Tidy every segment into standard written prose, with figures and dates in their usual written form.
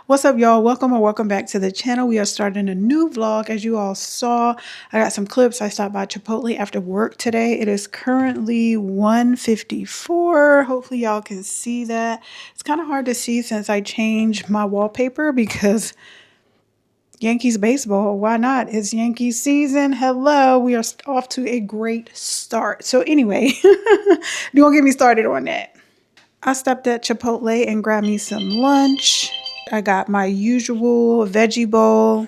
What's up, y'all? Welcome or welcome back to the channel. We are starting a new vlog. As you all saw, I got some clips. I stopped by Chipotle after work today. It is currently 1:54. Hopefully y'all can see that. It's kind of hard to see since I changed my wallpaper because Yankees baseball, why not? It's Yankee season. Hello, we are off to a great start. So anyway, don't get me started on that. I stopped at Chipotle and grabbed me some lunch. I got my usual veggie bowl.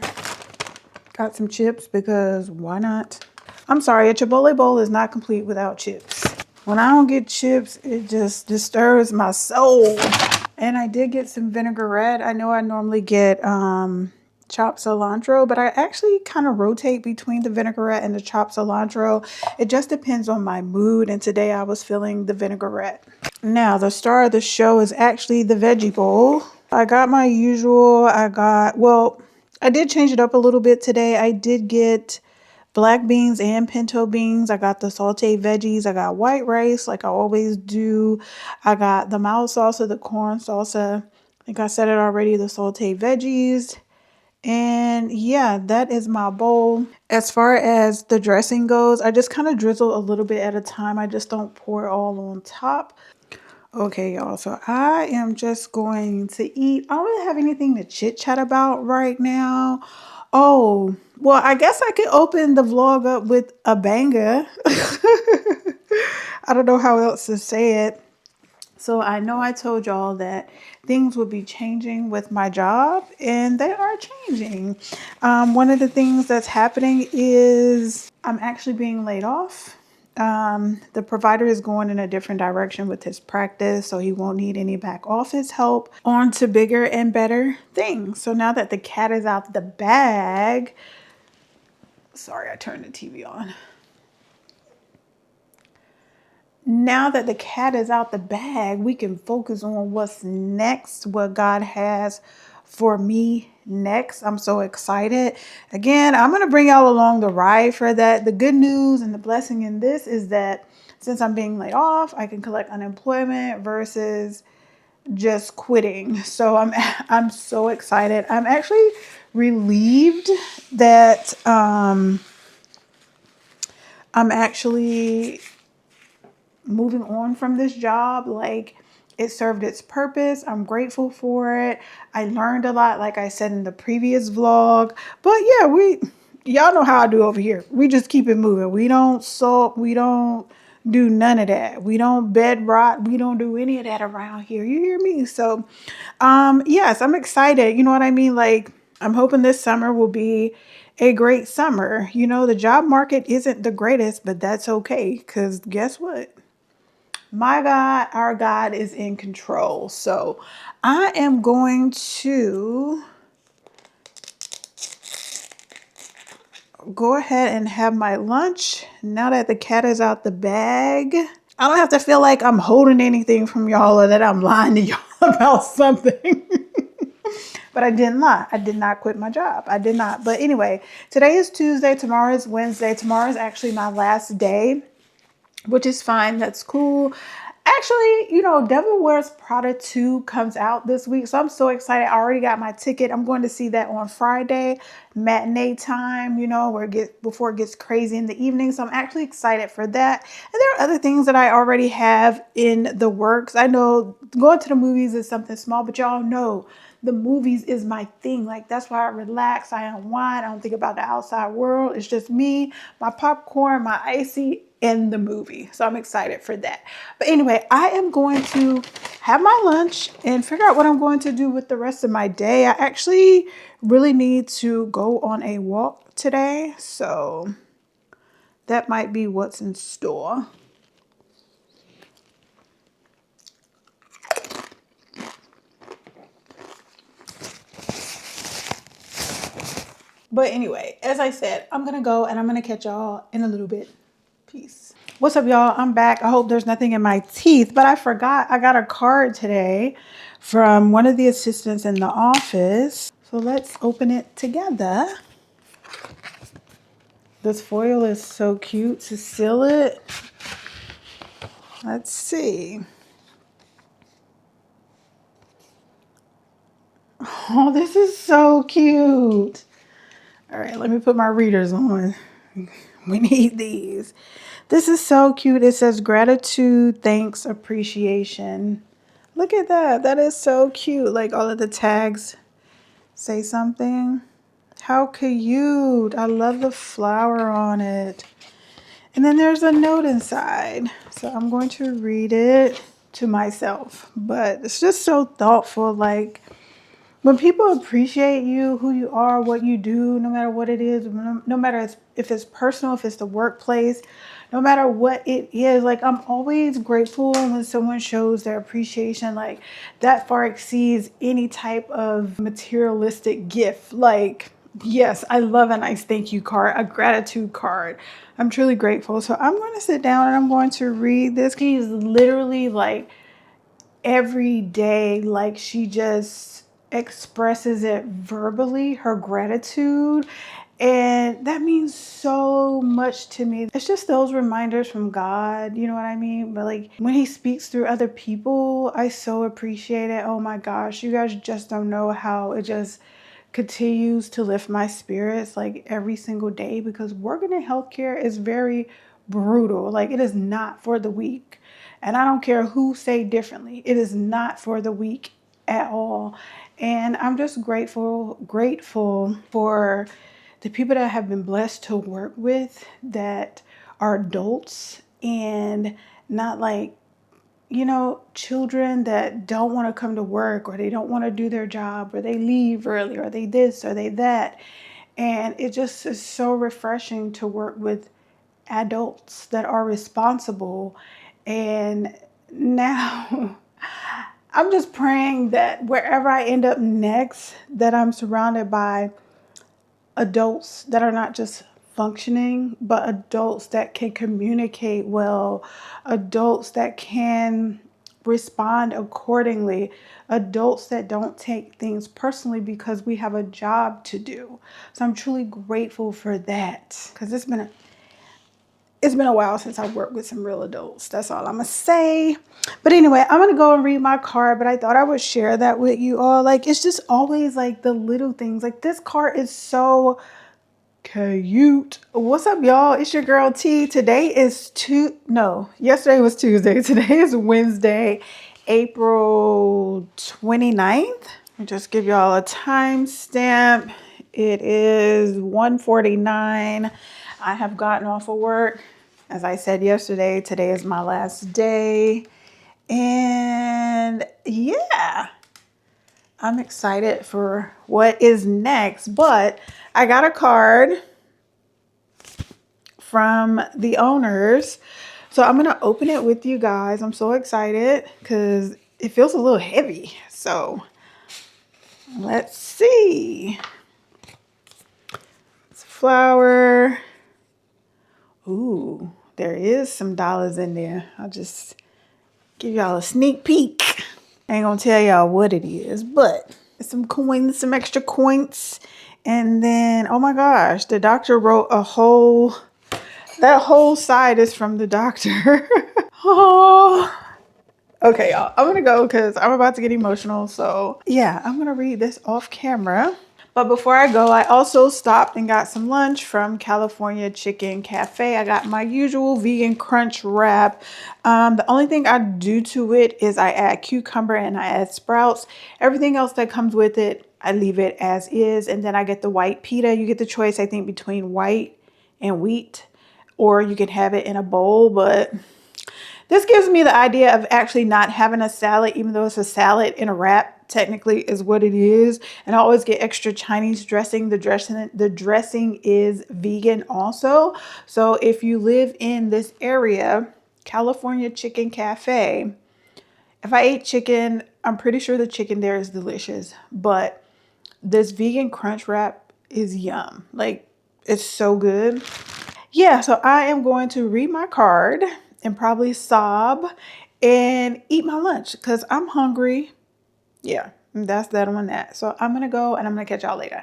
Got some chips because why not? I'm sorry, a Chipotle bowl is not complete without chips. When I don't get chips, it just disturbs my soul. And I did get some vinaigrette. I know I normally get chopped cilantro, but I actually kind of rotate between the vinaigrette and the chopped cilantro. It just depends on my mood, and today I was feeling the vinaigrette. Now, the star of the show is actually the veggie bowl. I got my usual, I did change it up a little bit today. I did get black beans and pinto beans. I got the sauteed veggies. I got white rice like I always do. I got the mild salsa, the corn salsa. I think I said it already, the sauteed veggies. And yeah, that is my bowl. As far as the dressing goes, I just kind of drizzle a little bit at a time. I just don't pour it all on top. Okay, y'all, so I am just going to eat. I don't really have anything to chit chat about right now. Oh, well, I guess I could open the vlog up with a banger. I don't know how else to say it. So I know I told y'all that things would be changing with my job, and they are changing. One of the things that's happening is I'm actually being laid off. The provider is going in a different direction with his practice, so he won't need any back office help. On to bigger and better things. So now that the cat is out the bag, sorry, I turned the TV on. Now that the cat is out the bag, we can focus on what's next, what God has for me next. I'm so excited. Again, I'm going to bring y'all along the ride for that. The good news and the blessing in this is that since I'm being laid off, I can collect unemployment versus just quitting. So I'm so excited. I'm actually relieved that I'm actually moving on from this job. Like, it served its purpose. I'm grateful for it. I learned a lot, like I said in the previous vlog. But yeah, y'all know how I do over here. We just keep it moving. We don't sulk. We don't do none of that. We don't bed rot. We don't do any of that around here. You hear me? So yes, I'm excited. You know what I mean? Like, I'm hoping this summer will be a great summer. You know, the job market isn't the greatest, but that's okay, because guess what? My God, our God is in control. So I am going to go ahead and have my lunch now that the cat is out the bag. I don't have to feel like I'm holding anything from y'all or that I'm lying to y'all about something. But I didn't lie. I did not quit my job. I did not. But anyway, today is Tuesday. Tomorrow is Wednesday. Tomorrow is actually my last day, which is fine. That's cool. Actually, you know, Devil Wears Prada 2 comes out this week, so I'm so excited. I already got my ticket. I'm going to see that on Friday, matinee time, you know, before it gets crazy in the evening. So I'm actually excited for that. And there are other things that I already have in the works. I know going to the movies is something small, but y'all know the movies is my thing. Like, that's why I relax, I unwind, I don't think about the outside world. It's just me, my popcorn, my icy, in the movie. So I'm excited for that. But anyway, I am going to have my lunch and figure out what I'm going to do with the rest of my day. I actually really need to go on a walk today, so that might be what's in store. But anyway, as I said, I'm gonna go and I'm gonna catch y'all in a little bit. Peace. What's up, y'all? I'm back. I hope there's nothing in my teeth, but I forgot I got a card today from one of the assistants in the office. So let's open it together. This foil is so cute to seal it. Let's see. Oh, this is so cute. All right, let me put my readers on. We need these. This is so cute. It says gratitude, thanks, appreciation. Look at that. That is so cute. Like all of the tags say something. How cute. I love the flower on it. And then there's a note inside. So I'm going to read it to myself. But it's just so thoughtful. Like when people appreciate you, who you are, what you do, no matter what it is, no matter if it's personal, if it's the workplace, no matter what it is, like I'm always grateful when someone shows their appreciation. Like that far exceeds any type of materialistic gift. Like, yes, I love a nice thank you card, a gratitude card. I'm truly grateful. So I'm going to sit down and I'm going to read this. He's literally like every day, like she just expresses it verbally, her gratitude. And that means so much to me. It's just those reminders from God, you know what I mean? But like when he speaks through other people, I so appreciate it. Oh my gosh, you guys just don't know how it just continues to lift my spirits like every single day, because working in healthcare is very brutal. Like it is not for the weak. And I don't care who say differently. It is not for the weak at all. And I'm just grateful for the people that I have been blessed to work with that are adults and not like, you know, children that don't want to come to work, or they don't want to do their job, or they leave early, or they this or they that. And it just is so refreshing to work with adults that are responsible. And now I'm just praying that wherever I end up next, that I'm surrounded by adults that are not just functioning, but adults that can communicate well, adults that can respond accordingly, adults that don't take things personally because we have a job to do. So I'm truly grateful for that, because it's been a while since I've worked with some real adults. That's all I'm gonna say. But anyway, I'm gonna go and read my card, but I thought I would share that with you all. Like it's just always like the little things. Like this card is so cute. What's up, y'all? It's your girl T. Today is yesterday was Tuesday. Today is Wednesday, April 29th. I'll just give y'all a timestamp. It is 1:49. I have gotten off of work. As I said yesterday, today is my last day. And yeah, I'm excited for what is next. But I got a card from the owners. So I'm going to open it with you guys. I'm so excited because it feels a little heavy. So let's see. It's a flower. Ooh, there is some dollars in there. I'll just give y'all a sneak peek. I ain't gonna tell y'all what it is, but it's some coins, some extra coins. And then, oh my gosh, the doctor wrote that whole side is from the doctor. Oh, okay, y'all. I'm gonna go because I'm about to get emotional. So yeah, I'm gonna read this off camera. But before I go, I also stopped and got some lunch from California Chicken Cafe. I got my usual vegan crunch wrap. The only thing I do to it is I add cucumber and I add sprouts. Everything else that comes with it, I leave it as is. And then I get the white pita. You get the choice, I think, between white and wheat, or you can have it in a bowl. But this gives me the idea of actually not having a salad, even though it's a salad in a wrap, technically is what it is. And I always get extra Chinese dressing. The dressing is vegan also. So if you live in this area, California Chicken Cafe, if I ate chicken, I'm pretty sure the chicken there is delicious. But this vegan crunch wrap is yum. Like, it's so good. Yeah, so I am going to read my card and probably sob and eat my lunch because I'm hungry. Yeah, that's that on that. So I'm going to go and I'm going to catch y'all later.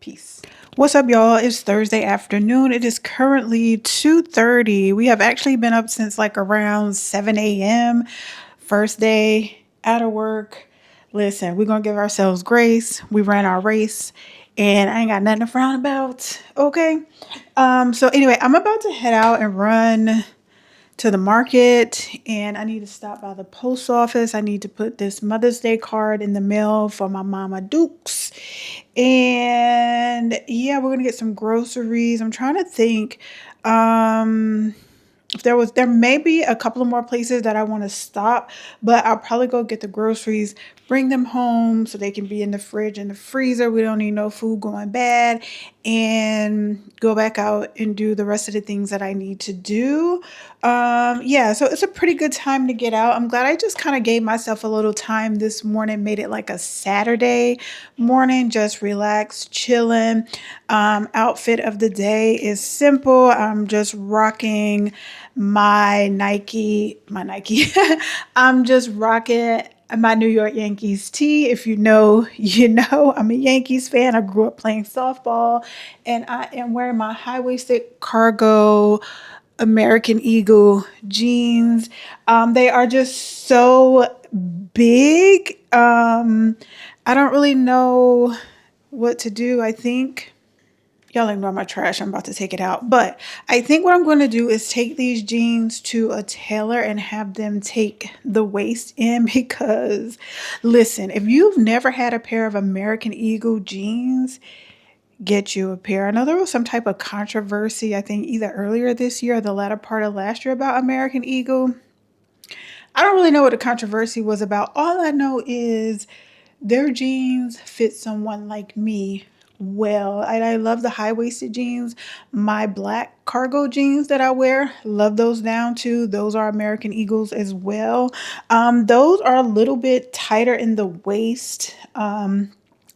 Peace. What's up, y'all? It's Thursday afternoon. It is currently 2:30. We have actually been up since like around 7 a.m. First day out of work. Listen, we're gonna give ourselves grace. We ran our race, and I ain't got nothing to frown about. Okay. So anyway, I'm about to head out and run to the market, and I need to stop by the post office. I need to put this Mother's Day card in the mail for my mama Dukes. And yeah, we're gonna get some groceries. I'm trying to think. If there may be a couple of more places that I want to stop, but I'll probably go get the groceries, bring them home so they can be in the fridge and the freezer. We don't need no food going bad, and go back out and do the rest of the things that I need to do. Yeah, so it's a pretty good time to get out. I'm glad I just kind of gave myself a little time this morning, made it like a Saturday morning, just relax, chilling. Outfit of the day is simple. I'm just rocking my Nike. I'm just rocking my New York Yankees tee. If you know, you know, I'm a Yankees fan. I grew up playing softball, and I am wearing my high-waisted cargo American Eagle jeans. They are just so big. I don't really know what to do. I think y'all ignore my trash. I'm about to take it out. But I think what I'm going to do is take these jeans to a tailor and have them take the waist in because, listen, if you've never had a pair of American Eagle jeans, get you a pair. I know there was some type of controversy, I think either earlier this year or the latter part of last year about American Eagle. I don't really know what the controversy was about. All I know is their jeans fit someone like me well. And I love the high-waisted jeans. My black cargo jeans that I wear, love those down too. Those are American Eagles as well. Those are a little bit tighter in the waist.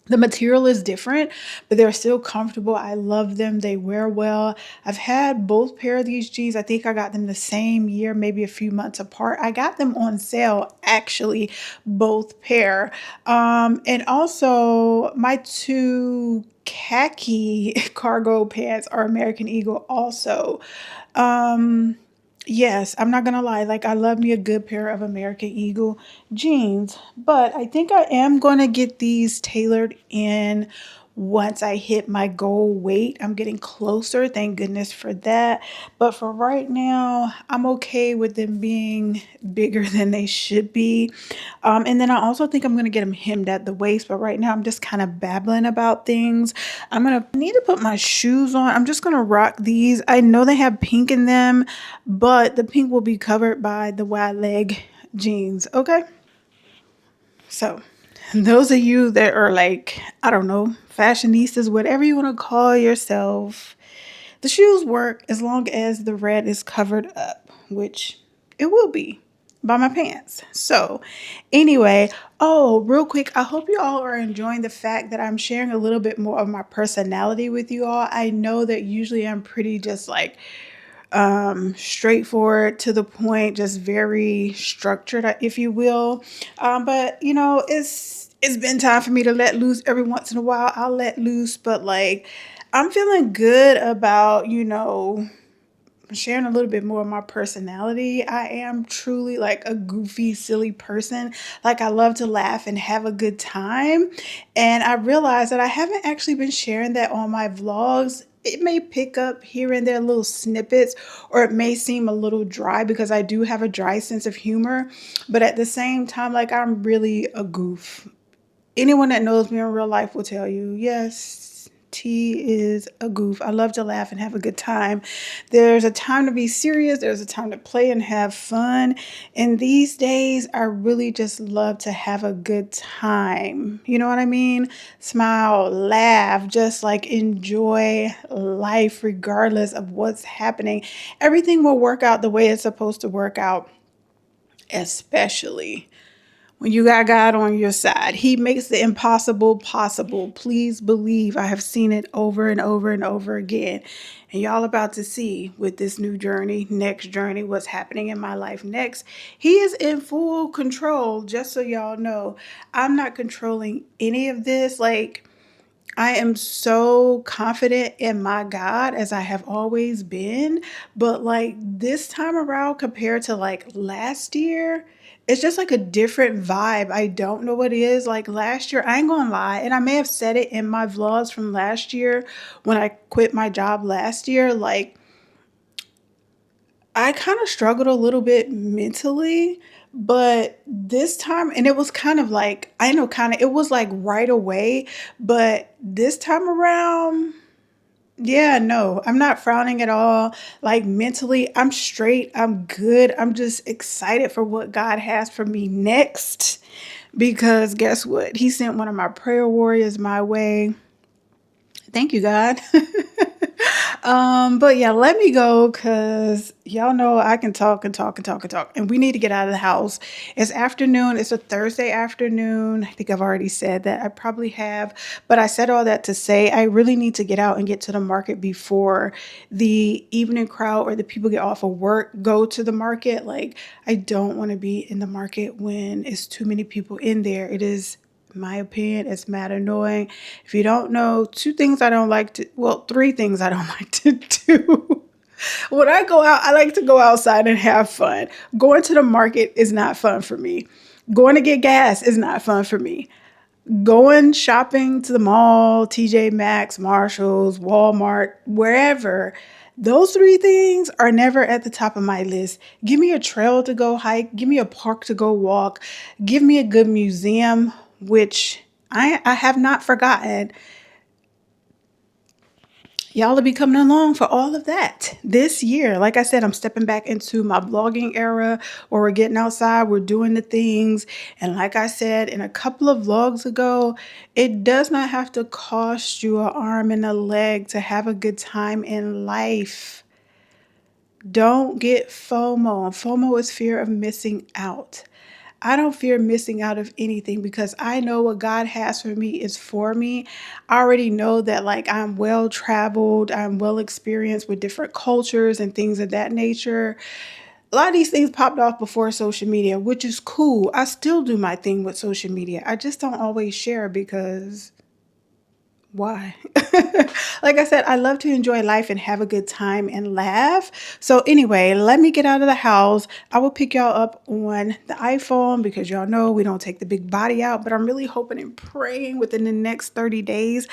The material is different, but they're still comfortable. I love them. They wear well. I've had both pair of these jeans. I think I got them the same year, maybe a few months apart. I got them on sale, actually, both pair. And also my two khaki cargo pants are American Eagle also. Um, Yes, I'm not gonna lie. Like, I love me a good pair of American Eagle jeans, but I think I am gonna get these tailored in once I hit my goal weight. I'm getting closer, thank goodness for that. But for right now, I'm okay with them being bigger than they should be. And then I also think I'm gonna get them hemmed at the waist, but right now I'm just kind of babbling about things. I'm gonna need to put my shoes on. I'm just gonna rock these. I know they have pink in them, but the pink will be covered by the wide leg jeans. Okay. So those of you that are like, I don't know, fashionistas, whatever you want to call yourself, the shoes work as long as the red is covered up, which it will be by my pants. So anyway, oh, real quick, I hope you all are enjoying the fact that I'm sharing a little bit more of my personality with you all. I know that usually I'm pretty just like straightforward to the point, just very structured, if you will. But you know, it's been time for me to let loose. Every once in a while I'll let loose, but like I'm feeling good about, sharing a little bit more of my personality. I am truly like a goofy, silly person. Like, I love to laugh and have a good time. And I realized that I haven't actually been sharing that on my vlogs. It may pick up here and there little snippets, or it may seem a little dry because I do have a dry sense of humor. But at the same time, like, I'm really a goof. Anyone that knows me in real life will tell you, yes, T is a goof. I love to laugh and have a good time. There's a time to be serious. There's a time to play and have fun. And these days, I really just love to have a good time. You know what I mean? Smile, laugh, just like enjoy life regardless of what's happening. Everything will work out the way it's supposed to work out, especially when you got God on your side. He makes the impossible possible. Please believe. I have seen it over and over and over again. And y'all about to see with this new journey, next journey, what's happening in my life next. He is in full control, just so y'all know. I'm not controlling any of this. Like, I am so confident in my God, as I have always been. But like this time around, compared to like last year, it's just like a different vibe. I don't know what it is. Like last year, I ain't gonna lie, and I may have said it in my vlogs from last year when I quit my job last year. Like I kind of struggled a little bit mentally, but this time, and it was kind of like, I know kind of, it was like right away, but this time around, yeah, no, I'm not frowning at all. Like mentally, I'm straight, I'm good. I'm just excited for what God has for me next. Because guess what? He sent one of my prayer warriors my way. Thank you, God. But yeah, let me go because y'all know I can talk and talk and talk and talk, and we need to get out of the house. It's afternoon. It's a Thursday afternoon. I think I've already said that. I probably have, but I said all that to say I really need to get out and get to the market before the evening crowd or the people get off of work go to the market. Like, I don't want to be in the market when it's too many people in there. It is my opinion, it's mad annoying. If you don't know, two things I don't like to, well, three things I don't like to do. When I go out, I like to go outside and have fun. Going to the market is not fun for me. Going to get gas is not fun for me. Going shopping to the mall, TJ Maxx, Marshalls, Walmart, wherever, those three things are never at the top of my list. Give me a trail to go hike, give me a park to go walk, give me a good museum, which I have not forgotten. Y'all will be coming along for all of that this year. Like I said, I'm stepping back into my blogging era where we're getting outside, we're doing the things. And like I said in a couple of vlogs ago, it does not have to cost you an arm and a leg to have a good time in life. Don't get FOMO. FOMO is fear of missing out. I don't fear missing out of anything because I know what God has for me is for me. I already know that like I'm well traveled, I'm well experienced with different cultures and things of that nature. A lot of these things popped off before social media, which is cool. I still do my thing with social media. I just don't always share because why? Like I said, I love to enjoy life and have a good time and laugh. So anyway, let me get out of the house. I will pick y'all up on the iPhone because y'all know we don't take the big body out, but I'm really hoping and praying within the next 30 days,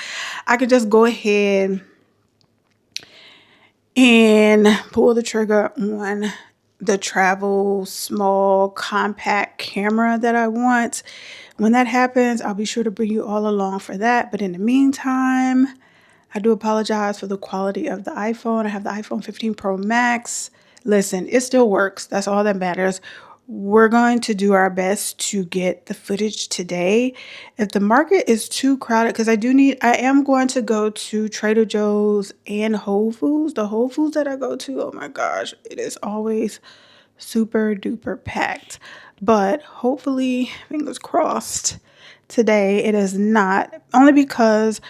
I could just go ahead and pull the trigger on the travel small compact camera that I want. When that happens, I'll be sure to bring you all along for that. But in the meantime, I do apologize for the quality of the iPhone. I have the iPhone 15 Pro Max. Listen, it still works. That's all that matters. We're going to do our best to get the footage today. If the market is too crowded, because I am going to go to Trader Joe's and Whole Foods. The Whole Foods that I go to, oh my gosh, it is always super duper packed. But hopefully, fingers crossed, today it is not. Only because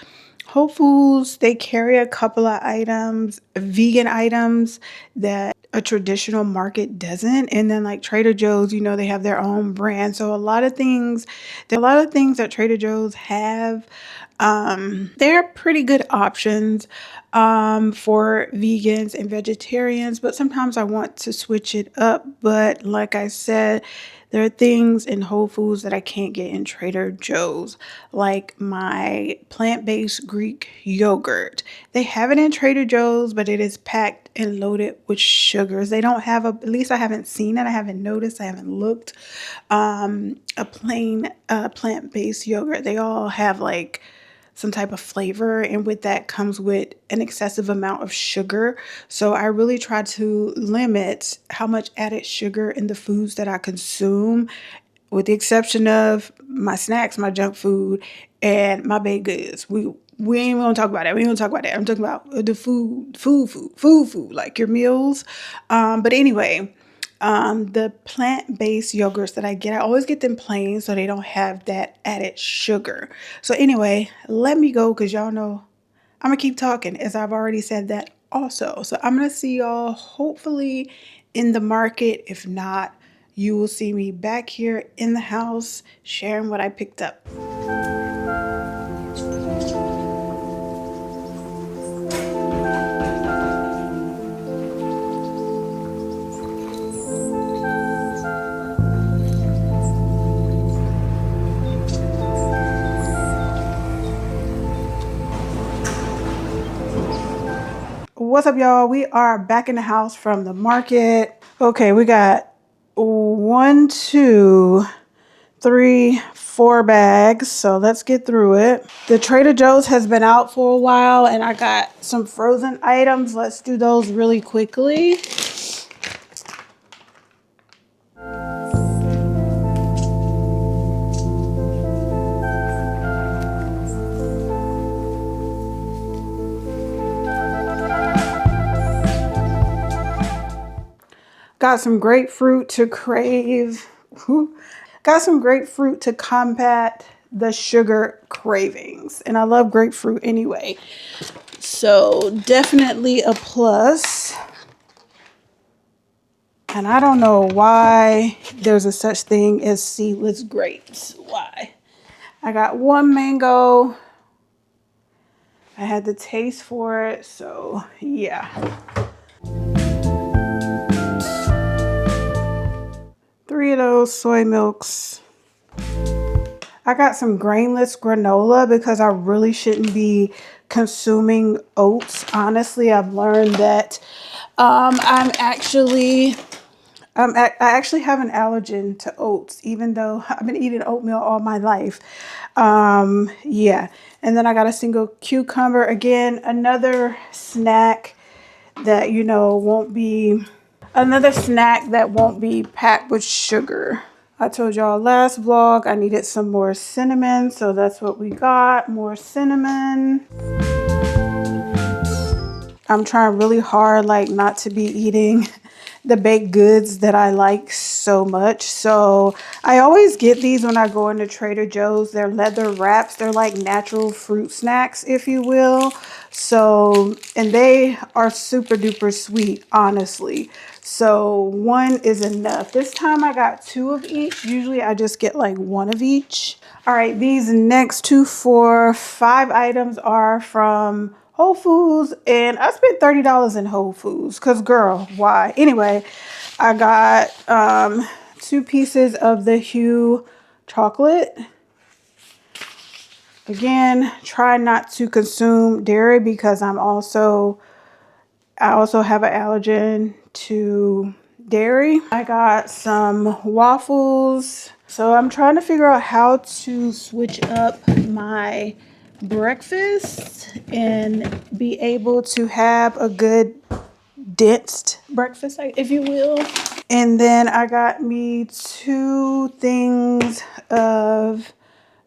Whole Foods, they carry a couple of items, vegan items that a traditional market doesn't. And then like Trader Joe's, they have their own brand. So there are a lot of things that Trader Joe's have. They're pretty good options for vegans and vegetarians, but sometimes I want to switch it up. But like I said, there are things in Whole Foods that I can't get in Trader Joe's, like my plant-based Greek yogurt. They have it in Trader Joe's, but it is packed and loaded with sugars. They don't have at least I haven't seen it. I haven't noticed. I haven't looked. A plain plant-based yogurt. They all have like some type of flavor, and with that comes with an excessive amount of sugar. So I really try to limit how much added sugar in the foods that I consume, with the exception of my snacks, my junk food, and my baked goods. We ain't gonna talk about that. We ain't gonna talk about that. I'm talking about the food, like your meals. But anyway, the plant-based yogurts that I get, I always get them plain so they don't have that added sugar. So anyway, let me go because y'all know I'm gonna keep talking as I've already said that also. So I'm gonna see y'all hopefully in the market. If not, you will see me back here in the house sharing what I picked up. What's up, y'all? We are back in the house from the market. Okay, we got 1, 2, 3, 4 bags, so let's get through it. The Trader Joe's has been out for a while and I got some frozen items. Let's do those really quickly. Got some grapefruit to crave. Got some grapefruit to combat the sugar cravings. And I love grapefruit anyway. So definitely a plus. And I don't know why there's a such thing as seedless grapes. Why? I got 1 mango. I had the taste for it. So yeah. 3 of those soy milks. I got some grainless granola because I really shouldn't be consuming oats. Honestly, I've learned that I actually have an allergen to oats, even though I've been eating oatmeal all my life. Yeah. And then I got a single cucumber. Again, another snack that, you know, won't be packed with sugar. I told y'all last vlog I needed some more cinnamon, so that's what we got, more cinnamon. I'm trying really hard like not to be eating the baked goods that I like so much. So I always get these when I go into Trader Joe's. They're leather wraps. They're like natural fruit snacks, if you will. So, and they are super duper sweet, honestly. So 1 is enough. This time I got 2 of each. Usually I just get like 1 of each. All right, these next 2, 4, 5 items are from Whole Foods, and I spent $30 in Whole Foods because, girl, why? Anyway, I got 2 pieces of the Hue chocolate. Again, try not to consume dairy because I also have an allergen to dairy. I got some waffles. So I'm trying to figure out how to switch up my breakfast and be able to have a good dense breakfast, if you will. And then I got me 2 things of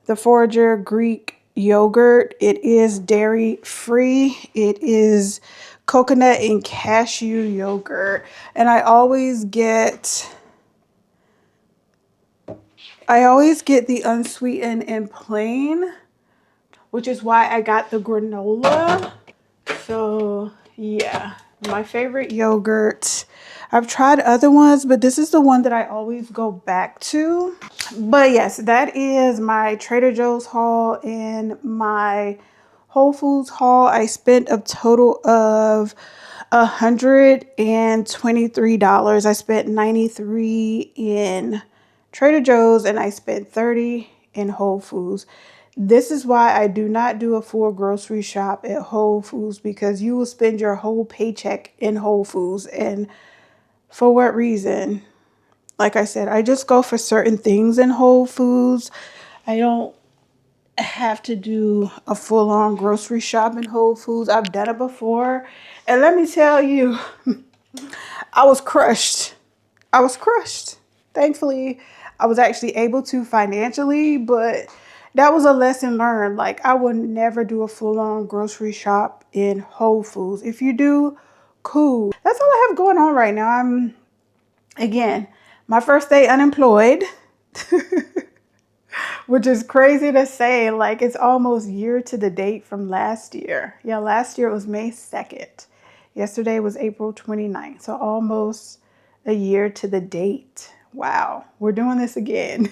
the Forager Greek yogurt. It is dairy free. It is coconut and cashew yogurt. And I always get the unsweetened and plain, which is why I got the granola. So yeah, my favorite yogurt. I've tried other ones, but this is the one that I always go back to. But yes, that is my Trader Joe's haul and my Whole Foods haul. I spent a total of $123. I spent $93 in Trader Joe's and I spent $30 in Whole Foods. This is why I do not do a full grocery shop at Whole Foods, because you will spend your whole paycheck in Whole Foods. And for what reason? Like I said, I just go for certain things in Whole Foods. I don't have to do a full-on grocery shop in Whole Foods. I've done it before. And let me tell you, I was crushed. I was crushed. Thankfully, I was actually able to financially, but that was a lesson learned. Like, I would never do a full-on grocery shop in Whole Foods. If you do, cool. That's all I have going on right now. Again, my first day unemployed, which is crazy to say. Like, it's almost year to the date from last year. Yeah, last year it was May 2nd. Yesterday was April 29th. So almost a year to the date. Wow, we're doing this again.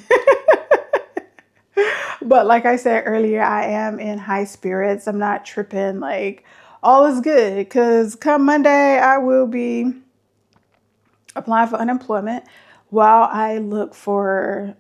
But like I said earlier, I am in high spirits. I'm not tripping. Like, all is good, because come Monday, I will be applying for unemployment while I look for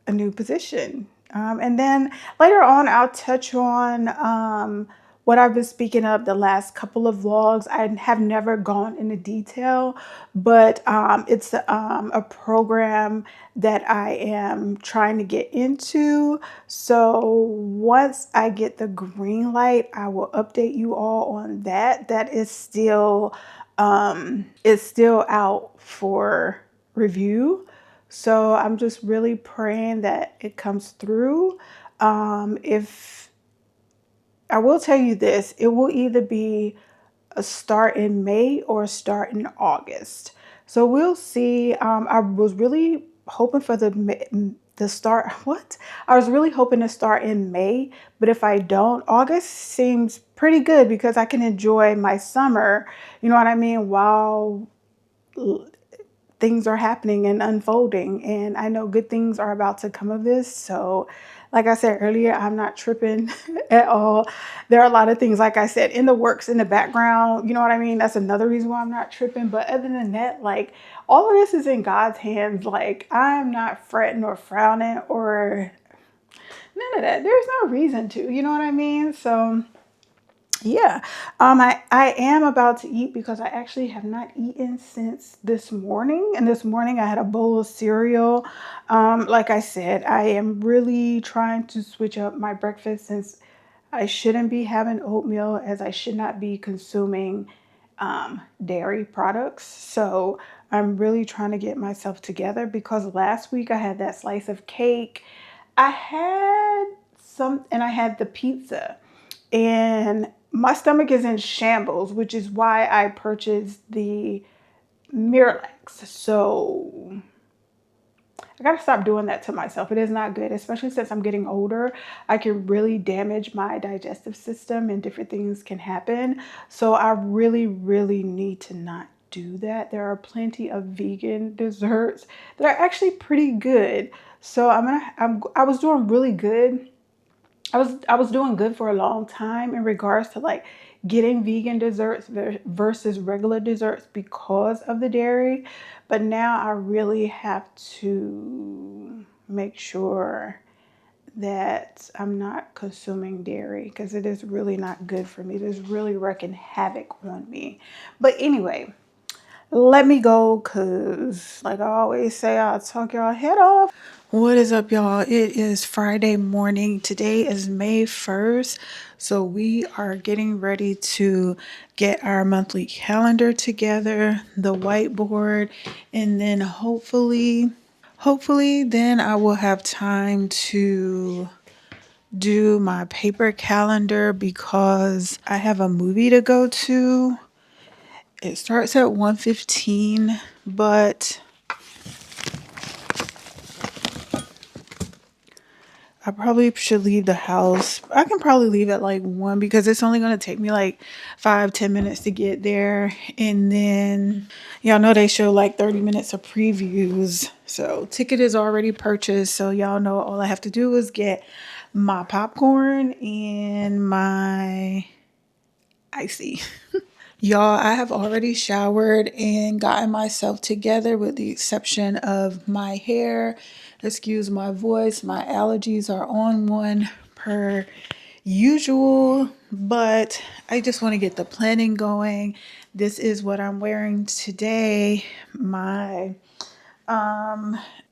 a new position. And then later on, I'll touch on what I've been speaking of the last couple of vlogs. I have never gone into detail, but it's a program that I am trying to get into. So once I get the green light, I will update you all on that. That is still out for review. So I'm just really praying that it comes through. If I will tell you this, it will either be a start in May or a start in August. So we'll see. I was really hoping for the start. What? I was really hoping to start in May, but if I don't, August seems pretty good because I can enjoy my summer. You know what I mean? While things are happening and unfolding, and I know good things are about to come of this. So like I said earlier, I'm not tripping at all. There are a lot of things, like I said, in the works in the background. You know what I mean? That's another reason why I'm not tripping. But other than that, like, all of this is in God's hands. Like, I'm not fretting or frowning or none of that. There's no reason to, you know what I mean? So yeah, I am about to eat because I actually have not eaten since this morning. And this morning I had a bowl of cereal. Like I said, I am really trying to switch up my breakfast since I shouldn't be having oatmeal, as I should not be consuming dairy products. So I'm really trying to get myself together because last week I had that slice of cake. I had and I had the pizza, and my stomach is in shambles, which is why I purchased the Miralax. So I gotta stop doing that to myself. It is not good, especially since I'm getting older. I can really damage my digestive system and different things can happen. So I really, really need to not do that. There are plenty of vegan desserts that are actually pretty good. So I was doing really good. I was doing good for a long time in regards to like getting vegan desserts versus regular desserts because of the dairy. But now I really have to make sure that I'm not consuming dairy because it is really not good for me. It is really wreaking havoc on me. But anyway, let me go because, like I always say, I'll talk y'all head off. What is up, y'all? It is Friday morning. Today is May 1st. So we are getting ready to get our monthly calendar together, the whiteboard, and then hopefully then I will have time to do my paper calendar because I have a movie to go to. It starts at 1:15, but I probably should leave the house. I can probably leave at like 1 because it's only going to take me like 5-10 minutes to get there. And then y'all know they show like 30 minutes of previews. So ticket is already purchased. So y'all know all I have to do is get my popcorn and my icy. Y'all, I have already showered and gotten myself together with the exception of my hair. Excuse my voice. My allergies are on one per usual, but I just want to get the planning going. This is what I'm wearing today. My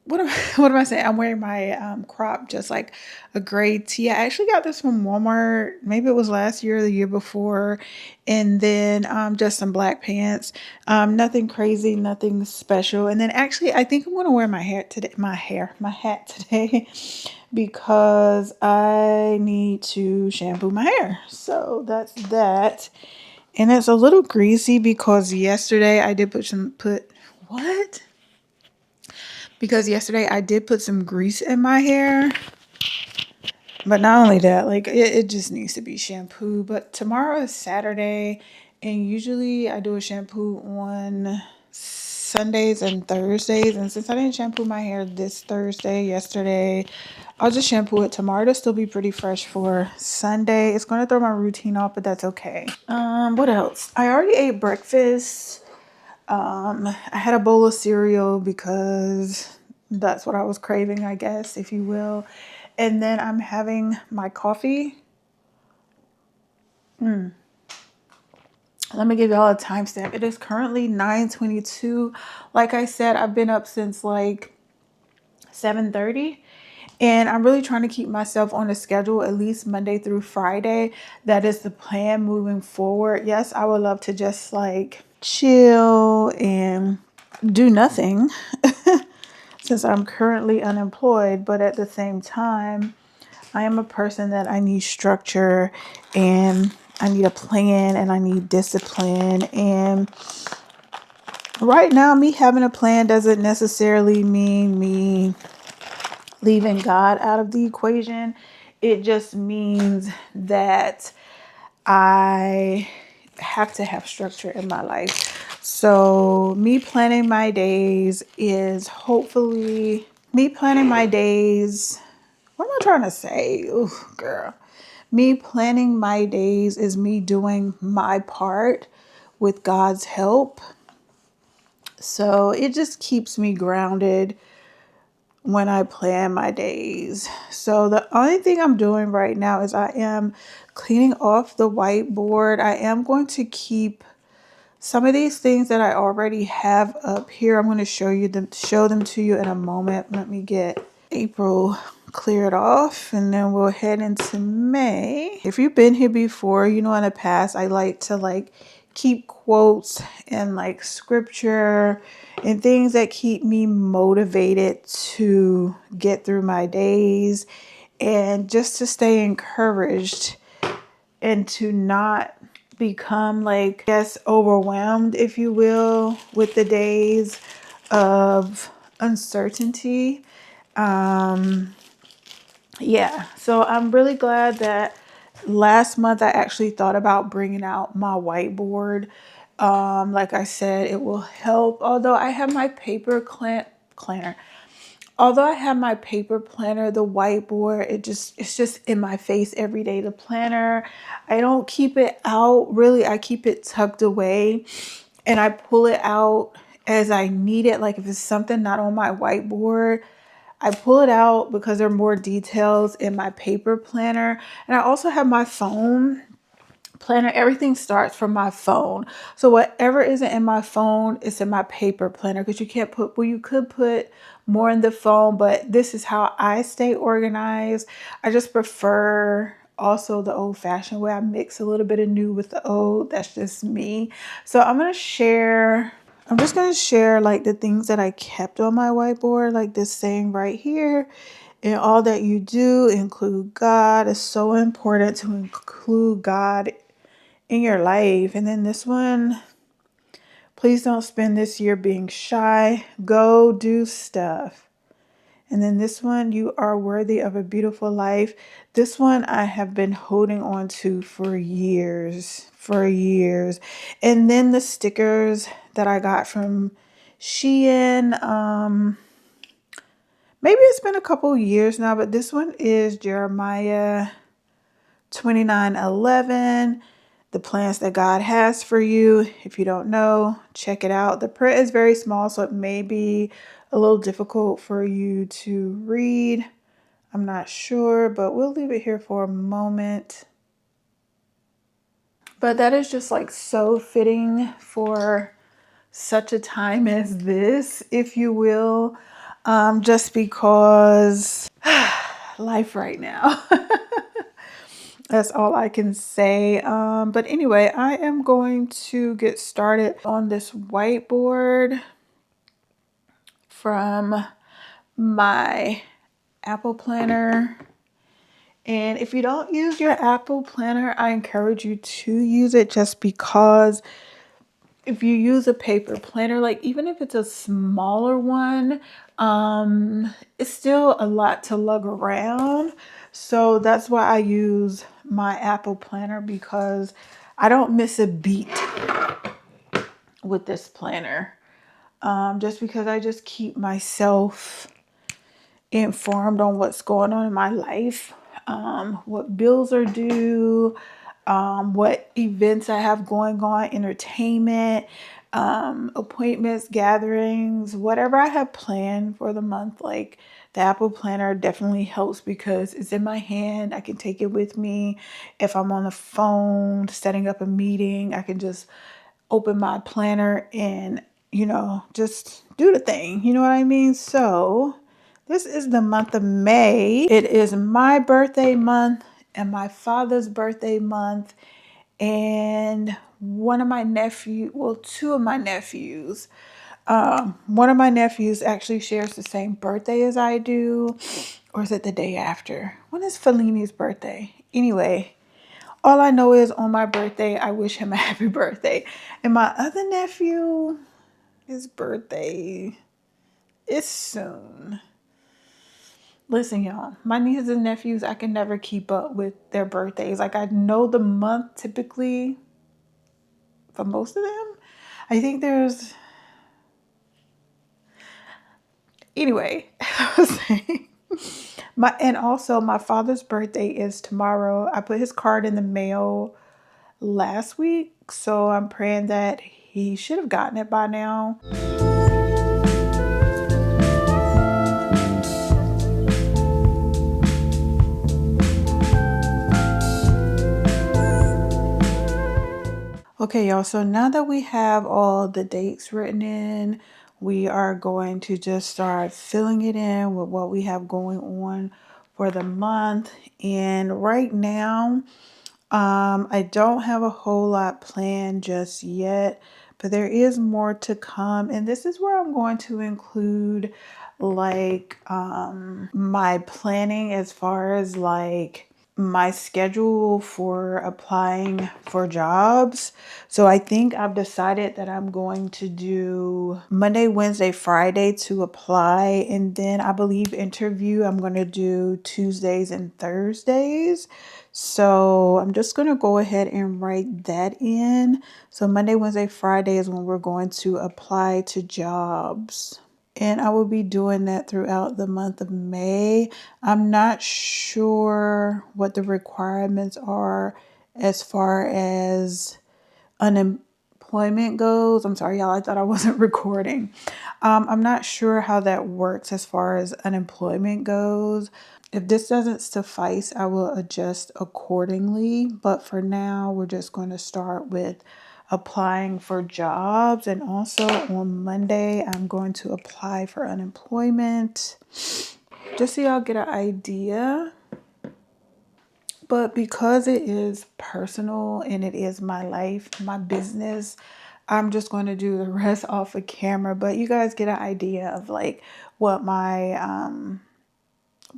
what am I saying? I'm wearing my crop, just like a gray tee. I actually got this from Walmart. Maybe it was last year or the year before. And then just some black pants. Nothing crazy, nothing special. And then actually, I think I'm gonna wear my hat today. My hat today, because I need to shampoo my hair. So that's that. And it's a little greasy because yesterday I did put what? Because yesterday I did put some grease in my hair. But not only that, like it just needs to be shampooed. But tomorrow is Saturday, and usually I do a shampoo on Sundays and Thursdays. And since I didn't shampoo my hair this Thursday, yesterday, I'll just shampoo it tomorrow. It'll still be pretty fresh for Sunday. It's going to throw my routine off, but that's okay. What else? I already ate breakfast. I had a bowl of cereal because that's what I was craving, I guess, if you will. And then I'm having my coffee. Let me give y'all a timestamp. It is currently 9:22. Like I said, I've been up since like 7:30. And I'm really trying to keep myself on a schedule, at least Monday through Friday. That is the plan moving forward. Yes, I would love to just like chill and do nothing since I'm currently unemployed. But at the same time, I am a person that I need structure and I need a plan and I need discipline. And right now, me having a plan doesn't necessarily mean me leaving God out of the equation. It just means that I have to have structure in my life. So me planning my days is hopefully me planning my days. What am I trying to say? Ooh, girl. Me planning my days is me doing my part with God's help. So it just keeps me grounded when I plan my days. So the only thing I'm doing right now is I am cleaning off the whiteboard. I am going to keep some of these things that I already have up here. I'm going to show them to you in a moment. Let me get April cleared off and then we'll head into May. If you've been here before, you know in the past I like to keep quotes and scripture and things that keep me motivated to get through my days and just to stay encouraged and to not become overwhelmed, if you will, with the days of uncertainty. Yeah, so I'm really glad that last month I actually thought about bringing out my whiteboard. Like I said, it will help. Although I have my paper planner. Although I have my paper planner, the whiteboard, it's just in my face every day. The planner, I don't keep it out really. I keep it tucked away and I pull it out as I need it. Like if it's something not on my whiteboard, I pull it out because there are more details in my paper planner. And I also have my phone planner. Everything starts from my phone. So whatever isn't in my phone is in my paper planner because you can't put, well, you could put more in the phone, but this is how I stay organized. I just prefer also the old fashioned way. I mix a little bit of new with the old. That's just me. So I'm just going to share the things that I kept on my whiteboard, like this saying right here. In all that you do, include God. It's so important to include God in your life. And then this one, please don't spend this year being shy. Go do stuff. And then this one, you are worthy of a beautiful life. This one I have been holding on to for years. And then the stickers that I got from Shein. Maybe it's been a couple years now, but this one is Jeremiah 29:11. The plans that God has for you. If you don't know, check it out. The print is very small, so it may be a little difficult for you to read. I'm not sure, but we'll leave it here for a moment. But that is just so fitting for such a time as this, if you will, just because life right now. That's all I can say. But anyway, I am going to get started on this whiteboard from my Apple Planner. And if you don't use your Apple Planner, I encourage you to use it just because if you use a paper planner, even if it's a smaller one, it's still a lot to lug around. So that's why I use my Apple Planner, because I don't miss a beat with this planner. Just because I just keep myself informed on what's going on in my life, what bills are due, what events I have going on, entertainment, appointments, gatherings, whatever I have planned for the month. The Apple Planner definitely helps because it's in my hand. I can take it with me. If I'm on the phone setting up a meeting, I can just open my planner and, just do the thing. You know what I mean? So this is the month of May. It is my birthday month and my father's birthday month. And one of my nephews, well, two of my nephews, one of my nephews actually shares the same birthday as I do. Or is it the day after? When is Fellini's birthday? Anyway, all I know is on my birthday, I wish him a happy birthday. And my other nephew, his birthday is soon. Listen, y'all, my nieces and nephews, I can never keep up with their birthdays. Like, I know the month typically for most of them. I think there's... Anyway, I was saying... And also my father's birthday is tomorrow. I put his card in the mail last week, so I'm praying that he should have gotten it by now. Okay, y'all, so now that we have all the dates written in, we are going to just start filling it in with what we have going on for the month. And right now, I don't have a whole lot planned just yet, but there is more to come. And this is where I'm going to include like my planning as far as like my schedule for applying for jobs. So I think I've decided that I'm going to do Monday, Wednesday, Friday to apply, and then I believe interview I'm going to do Tuesdays and Thursdays. So I'm just going to go ahead and write that in. So Monday, Wednesday, Friday is when we're going to apply to jobs. And I will be doing that throughout the month of May. I'm not sure what the requirements are as far as unemployment goes. I'm sorry, y'all, I thought I wasn't recording. I'm not sure how that works as far as unemployment goes. If this doesn't suffice, I will adjust accordingly. But for now, we're just going to start with applying for jobs. And also on Monday, I'm going to apply for unemployment, just so y'all get an idea. But because it is personal and it is my life, my business, I'm just going to do the rest off of camera. But you guys get an idea of like what my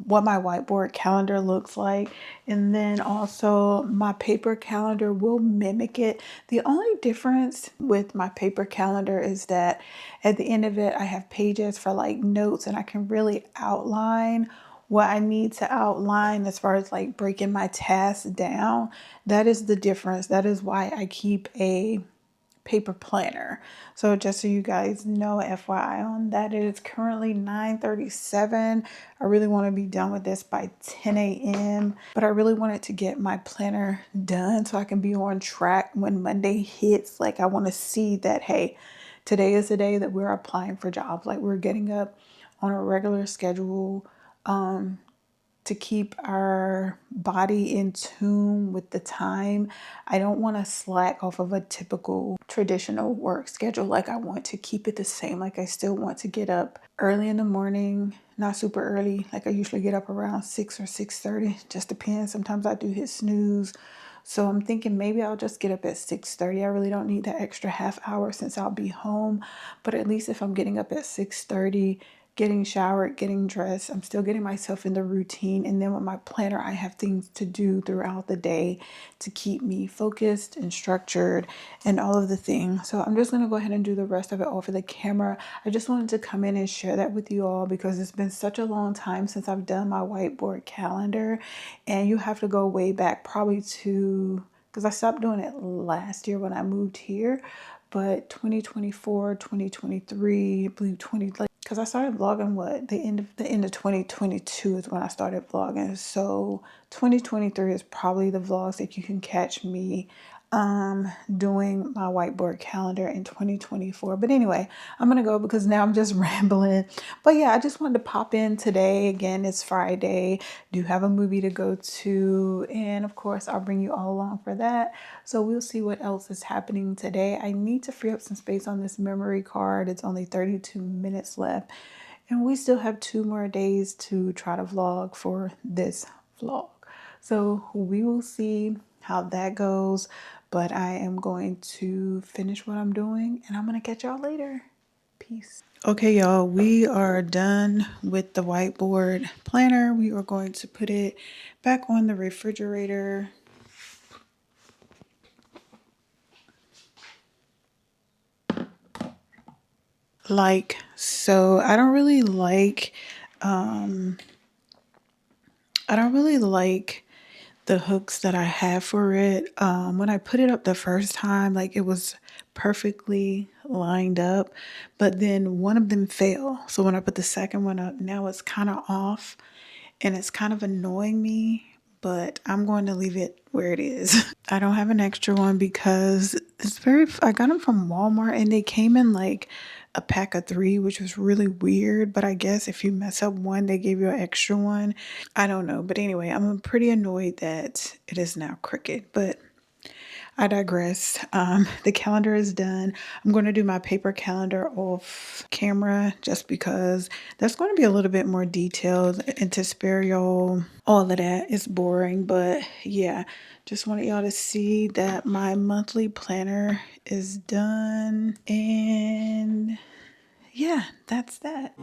whiteboard calendar looks like. And then also my paper calendar will mimic it. The only difference with my paper calendar is that at the end of it, I have pages for like notes, and I can really outline what I need to outline as far as like breaking my tasks down. That is the difference. That is why I keep a paper planner. So just so you guys know, FYI on that, it is currently 9:37. I really want to be done with this by 10 a.m. But I really wanted to get my planner done so I can be on track when Monday hits. Like, I want to see that, hey, today is the day that we're applying for jobs. Like, we're getting up on a regular schedule to keep our body in tune with the time. I don't want to slack off of a typical traditional work schedule. Like, I want to keep it the same. Like, I still want to get up early in the morning, not super early. Like, I usually get up around 6 or 6:30. Just depends. Sometimes I do hit snooze. So I'm thinking maybe I'll just get up at 6:30. I really don't need that extra half hour since I'll be home. But at least if I'm getting up at 6:30, getting showered, getting dressed, I'm still getting myself in the routine. And then with my planner, I have things to do throughout the day to keep me focused and structured and all of the things. So I'm just going to go ahead and do the rest of it off of the camera. I just wanted to come in and share that with you all because it's been such a long time since I've done my whiteboard calendar. And you have to go way back probably to, because I stopped doing it last year when I moved here, but 2024, 2023, I believe 20, because I started vlogging the end of 2022 is when I started vlogging. So 2023 is probably the vlogs that you can catch me doing my whiteboard calendar in 2024. But anyway, I'm gonna go because now I'm just rambling. But yeah, I just wanted to pop in today. Again, it's Friday. Do have a movie to go to, and of course I'll bring you all along for that. So we'll see what else is happening today. I need to free up some space on this memory card. It's only 32 minutes left, and we still have 2 more days to try to vlog for this vlog. So we will see how that goes, but I am going to finish what I'm doing and I'm gonna catch y'all later. Peace. Okay, y'all, we are done with the whiteboard planner. We are going to put it back on the refrigerator. Like so. I don't really like the hooks that I have for it. When I put it up the first time, like it was perfectly lined up, but then one of them fell. So when I put the second one up, now it's kind of off and it's kind of annoying me, but I'm going to leave it where it is. I don't have an extra one because I got them from Walmart and they came in like a pack of 3, which was really weird. But I guess if you mess up one, they give you an extra one. I don't know. But anyway, I'm pretty annoyed that it is now crooked, but I digress. The calendar is done. I'm going to do my paper calendar off camera just because that's going to be a little bit more detailed, and to spare y'all all of that. It's boring, but yeah, just wanted y'all to see that my monthly planner is done, and yeah, that's that.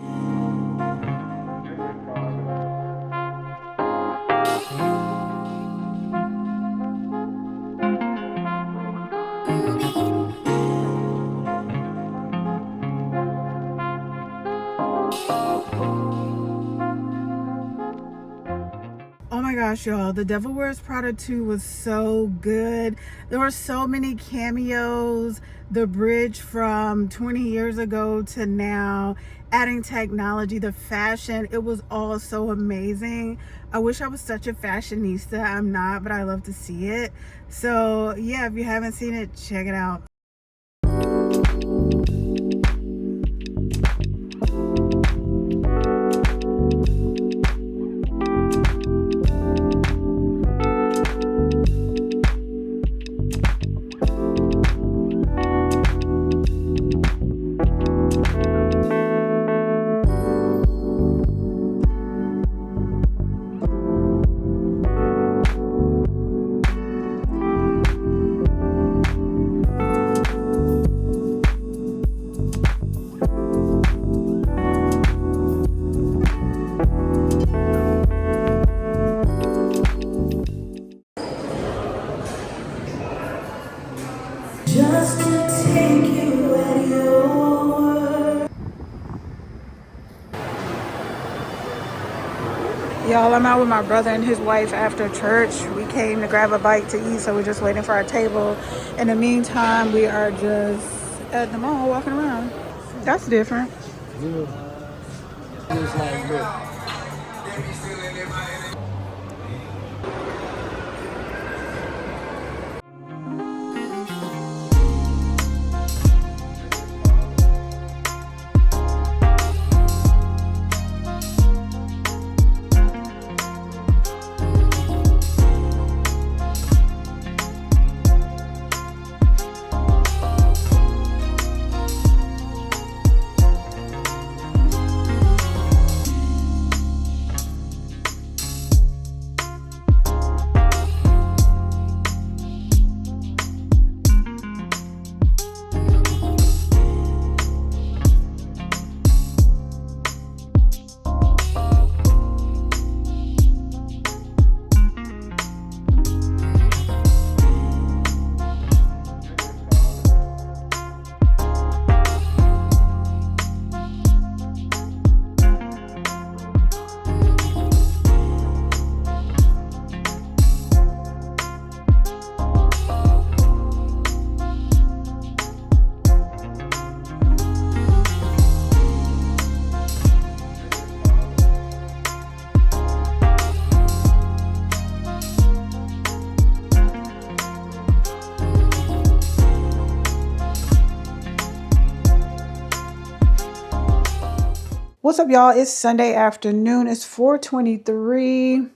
Oh my gosh, y'all, The Devil Wears Prada 2 was so good. There were so many cameos, the bridge from 20 years ago to now, adding technology, the fashion, it was all so amazing. I wish I was such a fashionista. I'm not, but I love to see it. So yeah, if you haven't seen it, check it out. Just to take you at your word. Y'all, I'm out with my brother and his wife after church. We came to grab a bite to eat, so we're just waiting for our table. In the meantime, we are just at the mall walking around. That's different. Yeah. It's like, look. What's up, y'all? It's Sunday afternoon. It's 4:23.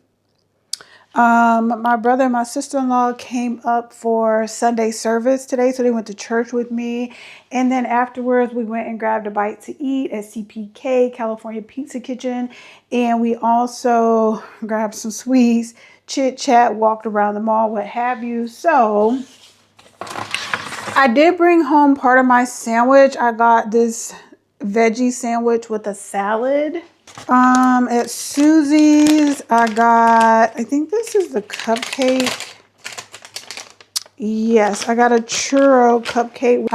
My brother and my sister-in-law came up for Sunday service today, so they went to church with me. And then afterwards, we went and grabbed a bite to eat at CPK, California Pizza Kitchen. And we also grabbed some sweets, chit-chat, walked around the mall, what have you. So I did bring home part of my sandwich. I got this veggie sandwich with a salad. At Susie's, I think this is the cupcake. Yes, I got a churro cupcake.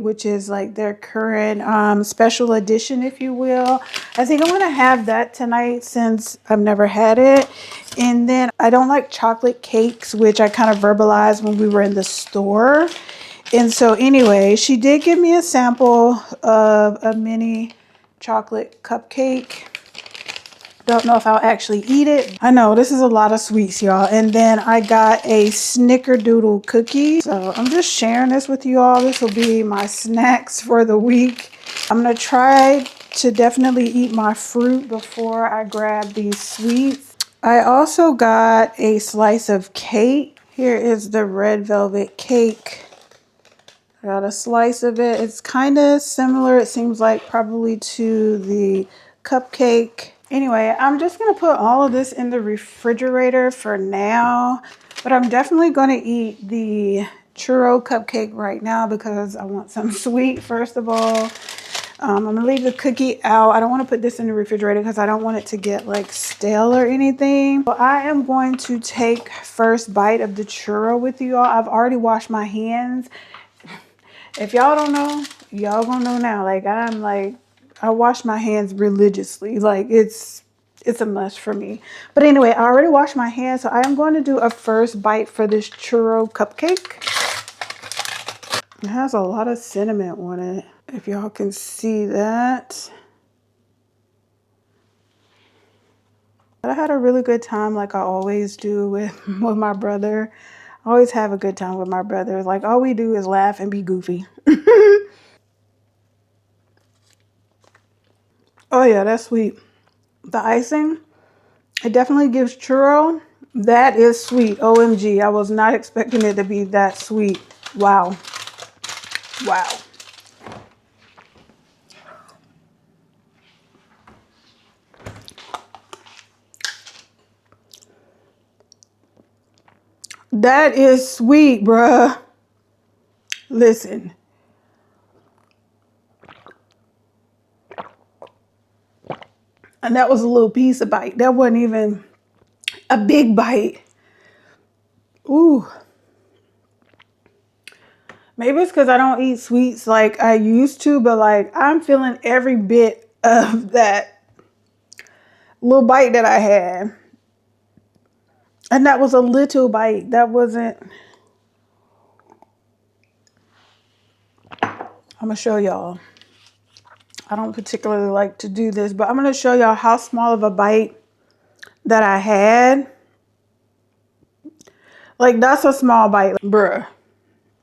Which is like their current special edition, if you will. I think I'm going to have that tonight since I've never had it. And then I don't like chocolate cakes, which I kind of verbalized when we were in the store. And so anyway, she did give me a sample of a mini chocolate cupcake. Don't know if I'll actually eat it. I know this is a lot of sweets, y'all. And then I got a snickerdoodle cookie. So I'm just sharing this with you all. This will be my snacks for the week. I'm going to try to definitely eat my fruit before I grab these sweets. I also got a slice of cake. Here is the red velvet cake. I got a slice of it. It's kind of similar, it seems like, probably to the cupcake. Anyway, I'm just going to put all of this in the refrigerator for now. But I'm definitely going to eat the churro cupcake right now because I want some sweet, first of all. I'm going to leave the cookie out. I don't want to put this in the refrigerator because I don't want it to get like stale or anything. So I am going to take first bite of the churro with you all. I've already washed my hands. If y'all don't know, y'all gonna know now. I wash my hands religiously. Like it's a must for me. But anyway, I already washed my hands, so I am going to do a first bite for this churro cupcake. It has a lot of cinnamon on it, if y'all can see that. I had a really good time, like I always do with my brother. I always have a good time with my brother. Like all we do is laugh and be goofy. Oh yeah, that's sweet. The icing, it definitely gives churro. That is sweet. OMG. I was not expecting it to be that sweet. Wow. Wow. That is sweet, bruh. Listen. And that was a little piece of bite. That wasn't even a big bite. Ooh. Maybe it's because I don't eat sweets like I used to, but like I'm feeling every bit of that little bite that I had. And that was a little bite. That wasn't. I'm going to show y'all. I don't particularly like to do this, but I'm going to show y'all how small of a bite that I had. Like that's a small bite, bruh.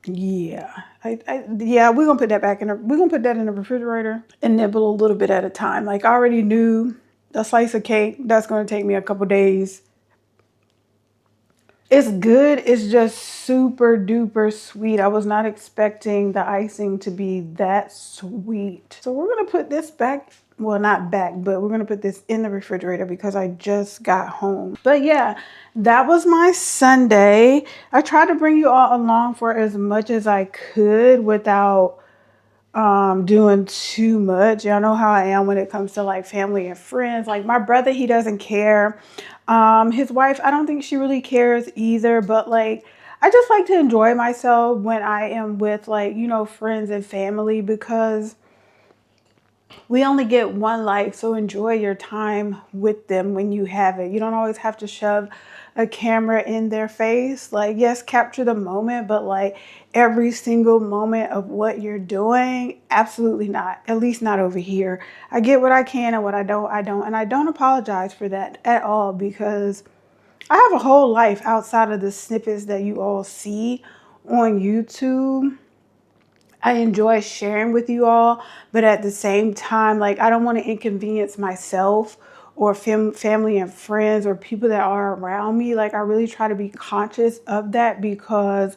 Yeah. Yeah, we're going to put that we're going to put that in the refrigerator and nibble a little bit at a time. Like I already knew a slice of cake, that's going to take me a couple days. It's good. It's just super duper sweet. I was not expecting the icing to be that sweet. So we're going to put this back. Well, not back, but we're going to put this in the refrigerator because I just got home. But yeah, that was my Sunday. I tried to bring you all along for as much as I could without doing too much. Y'all know how I am when it comes to like family and friends. Like my brother, he doesn't care. His wife, I don't think she really cares either, but like I just like to enjoy myself when I am with like, you know, friends and family because we only get one life, so enjoy your time with them when you have it. You don't always have to shove a camera in their face. Like, yes, capture the moment, but like every single moment of what you're doing, absolutely not. At least not over here. I get what I can and what I don't, I don't. And I don't apologize for that at all because I have a whole life outside of the snippets that you all see on YouTube. I enjoy sharing with you all, but at the same time, like, I don't want to inconvenience myself or family and friends or people that are around me. Like, I really try to be conscious of that because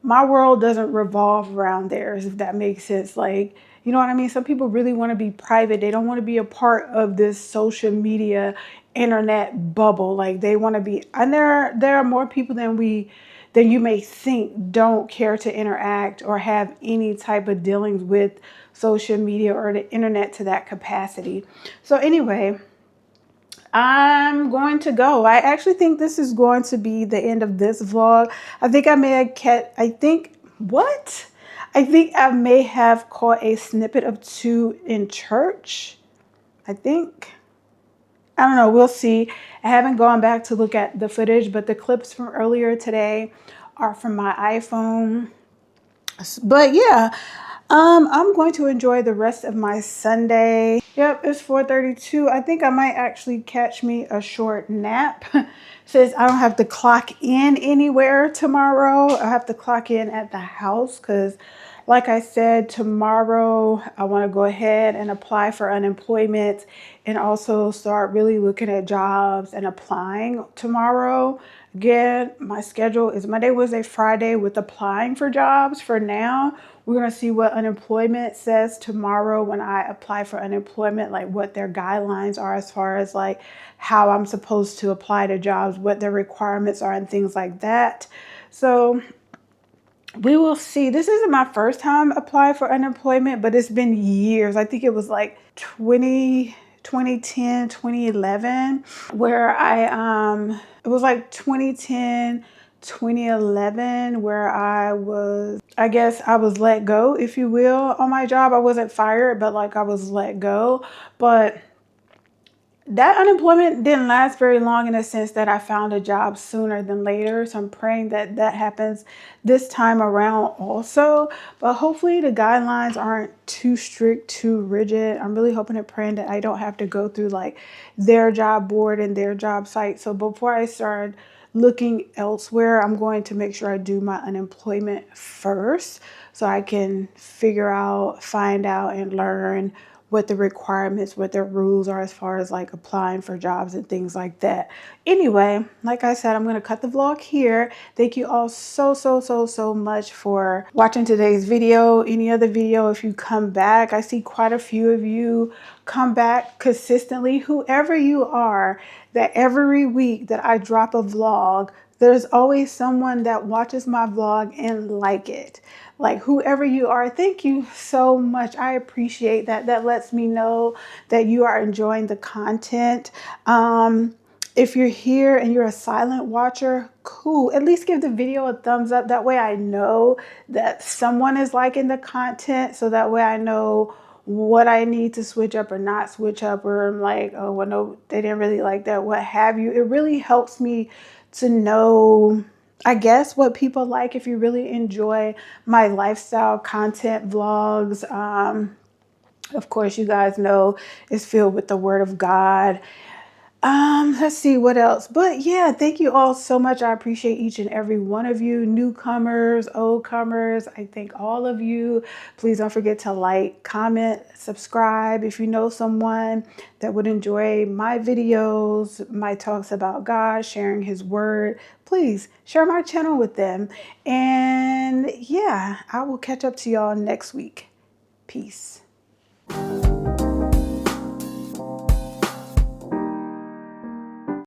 my world doesn't revolve around theirs, if that makes sense. Like, you know what I mean? Some people really want to be private. They don't want to be a part of this social media internet bubble. Like, they want to be, and there are more people than you may think don't care to interact or have any type of dealings with social media or the internet to that capacity. So anyway, I'm going to go. I actually think this is going to be the end of this vlog. I think I may have I think I may have caught a snippet of 2 in church. I think. I don't know. We'll see. I haven't gone back to look at the footage, but the clips from earlier today are from my iPhone. But yeah, I'm going to enjoy the rest of my Sunday. Yep, it's 4:32. I think I might actually catch me a short nap since I don't have to clock in anywhere tomorrow. I have to clock in at the house because, like I said, tomorrow I want to go ahead and apply for unemployment and also start really looking at jobs and applying tomorrow. Again, my schedule is Monday, Wednesday, Friday with applying for jobs for now. We're going to see what unemployment says tomorrow when I apply for unemployment, like what their guidelines are as far as like how I'm supposed to apply to jobs, what their requirements are and things like that. So we will see. This isn't my first time applying for unemployment, but it's been years. I think it was like 2010, 2011, where it was like 2010, 2011, where I guess I was let go, if you will, on my job. I wasn't fired, but like I was let go. But that unemployment didn't last very long in the sense that I found a job sooner than later. So I'm praying that that happens this time around also. But hopefully the guidelines aren't too strict, too rigid. I'm really hoping and praying that I don't have to go through like their job board and their job site. So before I start looking elsewhere, I'm going to make sure I do my unemployment first so I can find out and learn what the requirements, what their rules are as far as like applying for jobs and things like that. Anyway, like I said, I'm going to cut the vlog here. Thank you all so much for watching today's video. Any other video, if you come back, I see quite a few of you come back consistently. Whoever you are, that every week that I drop a vlog, there's always someone that watches my vlog and like it. Like, whoever you are, thank you so much. I appreciate that. That lets me know that you are enjoying the content. If you're here and you're a silent watcher, cool. At least give the video a thumbs up. That way I know that someone is liking the content. So that way I know what I need to switch up or not switch up, or I'm like, oh, well, no, they didn't really like that, what have you. It really helps me to know, I guess, what people like. If you really enjoy my lifestyle content vlogs, of course, you guys know it's filled with the word of God. Let's see what else. But yeah, thank you all so much. I appreciate each and every one of you, newcomers, old comers. I thank all of you. Please don't forget to like, comment, subscribe. If you know someone that would enjoy my videos, my talks about God, sharing his word, please share my channel with them. And yeah, I will catch up to y'all next week. Peace.